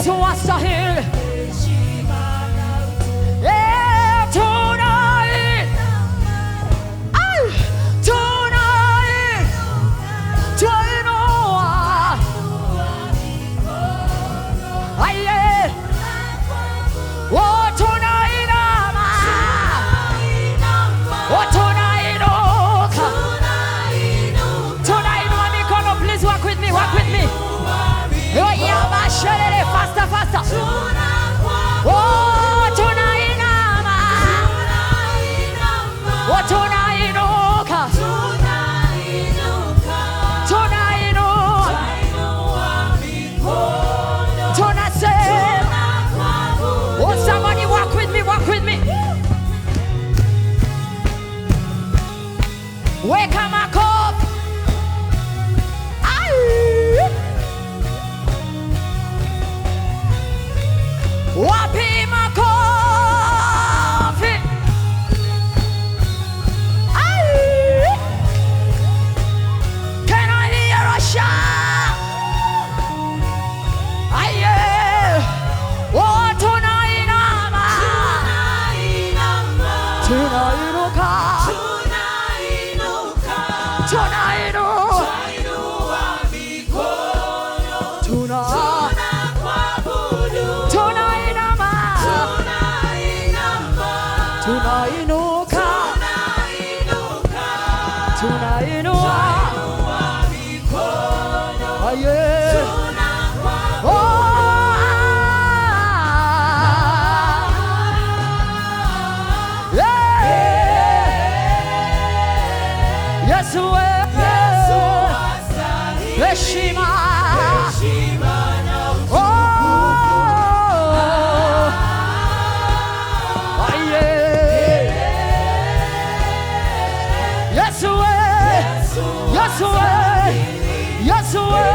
Yesu wastahili. Faster, faster. Oh, tunainama. Oh, tunainuka. Tunainua. Tunasema. Oh, somebody walk with me, walk with me. Weka makofi. Wapi makofi? Can I hear a shout? Oh, tunainama. Tunainuka. Tunainuka. Tunainua mikono. Yesu heshima. Yes, away.